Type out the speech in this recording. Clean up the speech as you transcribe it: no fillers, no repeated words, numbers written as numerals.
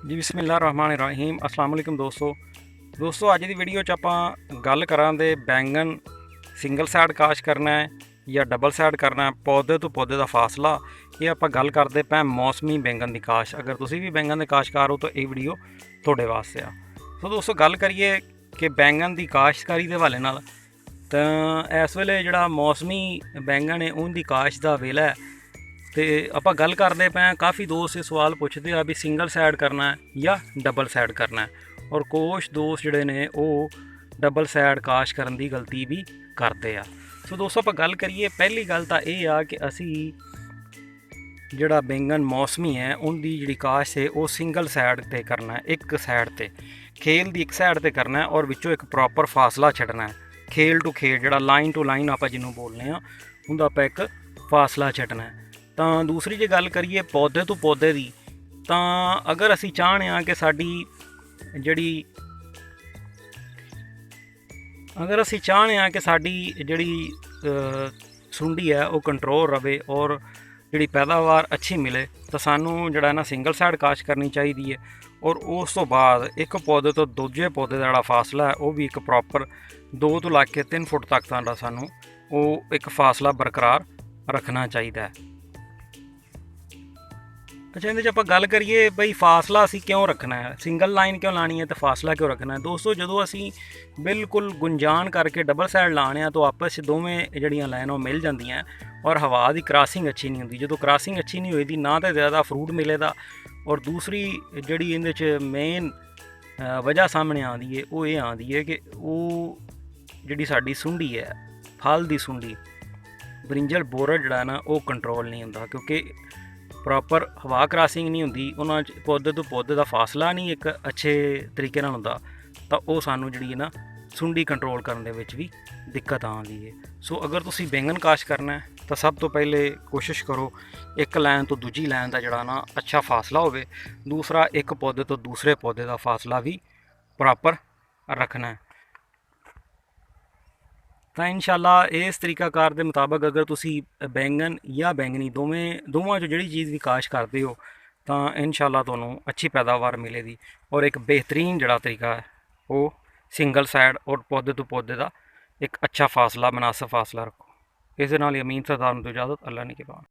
ਜੀ ਬਿਸਮਿल्लाहिर्रहमानिर्रहीम अस्सलाम वालेकुम ਦੋਸਤੋ ਅੱਜ ਦੀ ਵੀਡੀਓ 'ਚ ਆਪਾਂ ਗੱਲ ਕਰਾਂਗੇ ਬੈਂਗਨ ਸਿੰਗਲ ਸਾਈਡ ਕਾਸ਼ ਕਰਨਾ ਹੈ ਜਾਂ ਡਬਲ ਸਾਈਡ ਕਰਨਾ ਹੈ, ਪੌਦੇ ਤੋਂ ਪੌਦੇ ਦਾ ਫਾਸਲਾ। ਇਹ ਆਪਾਂ ਗੱਲ ਕਰਦੇ ਪਏ ਮੌਸਮੀ ਬੈਂਗਨ ਦੀ ਕਾਸ਼। ਅਗਰ ਤੁਸੀਂ ਵੀ ਬੈਂਗਨ ਦੇ ਕਾਸ਼ਕਾਰ ਹੋ ਤਾਂ ਇਹ ਵੀਡੀਓ ਤੁਹਾਡੇ ਵਾਸਤੇ ਆ। ਸੋ ਦੋਸਤੋ ਗੱਲ ਕਰੀਏ ਕਿ ਬੈਂਗਨ ਦੀ ਕਾਸ਼ਤਕਾਰੀ ਦੇ ਹਵਾਲੇ ਨਾਲ, ਤਾਂ ਇਸ ਵੇਲੇ ਜਿਹੜਾ ਮੌਸਮੀ ਬੈਂਗਨ ਹੈ ਉਹਦੀ ਕਾਸ਼ ਦਾ ਵੇਲਾ ਹੈ। ਤੇ ਆਪਾਂ ਗੱਲ ਕਰਦੇ ਪਏ ਕਾफ़ी ਦੋਸਤ ਇਹ ਸਵਾਲ ਪੁੱਛਦੇ ਆ ਵੀ ਸਿੰਗਲ ਸਾਈਡ ਕਰਨਾ ਹੈ ਜਾਂ ਡਬਲ ਸਾਈਡ ਕਰਨਾ ਹੈ, ਔਰ ਕੁਛ ਦੋਸਤ ਜਿਹੜੇ ਨੇ ਉਹ ਡਬਲ ਸਾਈਡ ਕਾਸ਼ ਕਰਨ ਦੀ ਗਲਤੀ ਵੀ ਕਰਦੇ ਆ। ਸੋ ਦੋਸਤੋ ਆਪਾਂ ਗੱਲ ਕਰੀਏ, ਪਹਿਲੀ ਗੱਲ ਤਾਂ ਇਹ ਆ ਕਿ ਅਸੀਂ ਜਿਹੜਾ ਬੈਂਗਨ ਮੌਸਮੀ ਹੈ ਉਹਦੀ ਜਿਹੜੀ ਕਾਸ਼ ਹੈ ਉਹ ਸਿੰਗਲ ਸਾਈਡ 'ਤੇ ਕਰਨਾ ਹੈ, ਇੱਕ ਸਾਈਡ 'ਤੇ ਖੇਲ ਦੀ ਇੱਕ ਸਾਈਡ 'ਤੇ ਕਰਨਾ ਹੈ, ਔਰ ਵਿੱਚੋਂ ਇੱਕ ਪ੍ਰੋਪਰ ਫਾਸਲਾ ਛੱਡਣਾ ਹੈ। ਖੇਲ ਟੂ ਖੇਲ ਜਿਹੜਾ ਲਾਈਨ ਟੂ ਲਾਈਨ ਆਪਾਂ ਜਿਹਨੂੰ ਬੋਲਦੇ ਹਾਂ ਉਹਦਾ ਆਪਾਂ ਇੱਕ ਫਾਸਲਾ ਛੱਡਣਾ ਹੈ। ਤਾਂ ਦੂਸਰੀ ਜੇ ਗੱਲ ਕਰੀਏ ਪੌਦੇ ਤੋਂ ਪੌਦੇ ਦੀ, ਤਾਂ ਅਗਰ ਅਸੀਂ ਚਾਹੁੰਦੇ ਹਾਂ ਕਿ ਸਾਡੀ ਜਿਹੜੀ ਸੁੰਡੀ ਹੈ ਉਹ ਕੰਟਰੋਲ ਰਵੇ ਔਰ ਜਿਹੜੀ ਪੈਦਾਵਾਰ ਅੱਛੀ ਮਿਲੇ, ਤਾਂ ਸਾਨੂੰ ਜਿਹੜਾ ਨਾ ਸਿੰਗਲ ਸਾਈਡ ਕਾਸ਼ ਕਰਨੀ ਚਾਹੀਦੀ ਹੈ। ਔਰ ਉਸ ਤੋਂ ਬਾਅਦ ਇੱਕ ਪੌਦੇ ਤੋਂ ਦੂਜੇ ਪੌਦੇ ਦਾ ਜਿਹੜਾ ਫਾਸਲਾ ਹੈ ਉਹ ਵੀ ਇੱਕ ਪ੍ਰੋਪਰ 2 ਤੋਂ ਲੈ ਕੇ 3 ਫੁੱਟ ਤੱਕ ਦਾ ਸਾਨੂੰ ਉਹ ਇੱਕ ਫਾਸਲਾ ਬਰਕਰਾਰ ਰੱਖਣਾ ਚਾਹੀਦਾ ਹੈ। ਅੱਛਾ, ਇਹਦੇ 'ਚ ਆਪਾਂ ਗੱਲ ਕਰੀਏ ਬਈ ਫਾਸਲਾ ਅਸੀਂ ਕਿਉਂ ਰੱਖਣਾ ਹੈ, ਸਿੰਗਲ ਲਾਈਨ ਕਿਉਂ ਲਾਣੀ ਹੈ ਤੇ ਫਾਸਲਾ ਕਿਉਂ ਰੱਖਣਾ ਹੈ। ਦੋਸਤੋ ਜਦੋਂ ਅਸੀਂ ਬਿਲਕੁਲ ਗੁੰਜਾਨ ਕਰਕੇ ਡਬਲ ਸਾਈਡ ਲਾਣੇ ਆ ਤਾਂ ਆਪਸ 'ਚ ਦੋਵੇਂ ਜਿਹੜੀਆਂ ਲਾਈਨਾਂ ਉਹ ਮਿਲ ਜਾਂਦੀਆਂ ਔਰ ਹਵਾ ਦੀ ਕ੍ਰਾਸਿੰਗ ਅੱਛੀ ਨਹੀਂ ਹੁੰਦੀ। ਜਦੋਂ ਕ੍ਰਾਸਿੰਗ ਅੱਛੀ ਨਹੀਂ ਹੋਈਦੀ ਨਾ ਤਾਂ ਜ਼ਿਆਦਾ ਫਰੂਟ ਮਿਲੇਗਾ, ਔਰ ਦੂਸਰੀ ਜਿਹੜੀ ਇਹਦੇ 'ਚ ਮੇਨ ਵਜ੍ਹਾ ਸਾਹਮਣੇ ਆਉਂਦੀ ਹੈ ਉਹ ਇਹ ਆਉਂਦੀ ਹੈ ਕਿ ਉਹ ਜਿਹੜੀ ਸਾਡੀ ਸੁੰਡੀ ਹੈ, ਫਲ ਦੀ ਸੁੰਡੀ, ਬ੍ਰਿੰਜਲ ਬੋਰਰ ਜਿਹੜਾ ਨਾ ਉਹ ਕੰਟਰੋਲ ਨਹੀਂ ਹੁੰਦਾ, ਕਿਉਂਕਿ ਪ੍ਰੋਪਰ ਹਵਾ ਕ੍ਰਾਸਿੰਗ ਨਹੀਂ ਹੁੰਦੀ, ਉਹਨਾਂ 'ਚ ਪੌਦੇ ਤੋਂ ਪੌਦੇ ਦਾ ਫਾਸਲਾ ਨਹੀਂ ਇੱਕ ਅੱਛੇ ਤਰੀਕੇ ਨਾਲ ਹੁੰਦਾ, ਤਾਂ ਉਹ ਸਾਨੂੰ ਜਿਹੜੀ ਹੈ ਨਾ ਸੁੰਡੀ ਕੰਟਰੋਲ ਕਰਨ ਦੇ ਵਿੱਚ ਵੀ ਦਿੱਕਤ ਆਉਂਦੀ ਹੈ। ਸੋ ਅਗਰ ਤੁਸੀਂ ਬੈਂਗਨ ਕਾਸ਼ ਕਰਨਾ ਤਾਂ ਸਭ ਤੋਂ ਪਹਿਲੇ ਕੋਸ਼ਿਸ਼ ਕਰੋ ਇੱਕ ਲਾਈਨ ਤੋਂ ਦੂਜੀ ਲਾਈਨ ਦਾ ਜਿਹੜਾ ਨਾ ਅੱਛਾ ਫਾਸਲਾ ਹੋਵੇ। ਦੂਸਰਾ, ਇੱਕ ਪੌਦੇ ਤੋਂ ਦੂਸਰੇ ਪੌਦੇ ਦਾ ਫਾਸਲਾ ਵੀ ਪ੍ਰੋਪਰ ਰੱਖਣਾ ਹੈ। ਤਾਂ ਇਨਸ਼ਾਅੱਲਾ ਇਸ ਤਰੀਕਾਕਾਰ ਦੇ ਮੁਤਾਬਕ ਅਗਰ ਤੁਸੀਂ ਬੈਂਗਨ ਜਾਂ ਬੈਂਗਣੀ ਦੋਵਾਂ 'ਚੋਂ ਜਿਹੜੀ ਚੀਜ਼ ਵੀ ਕਾਸ਼ ਕਰਦੇ ਹੋ ਤਾਂ ਇਨਸ਼ਾਅੱਲਾ ਤੁਹਾਨੂੰ ਅੱਛੀ ਪੈਦਾਵਾਰ ਮਿਲੇਗੀ। ਔਰ ਇੱਕ ਬਿਹਤਰੀਨ ਜਿਹੜਾ ਤਰੀਕਾ ਹੈ ਉਹ ਸਿੰਗਲ ਸਾਈਡ ਔਰ ਪੌਦੇ ਤੋਂ ਪੌਦੇ ਦਾ ਇੱਕ ਅੱਛਾ ਫਾਸਲਾ, ਮੁਨਾਸਿਬ ਫਾਸਲਾ ਰੱਖੋ। ਇਸ ਦੇ ਨਾਲ ਹੀ ਅਮੀਨ ਸਰਦਾਰ ਨੂੰ ਇਜਾਜ਼ਤ। ਅੱਲਾ ਨਿਗਹਿਬਾਨ।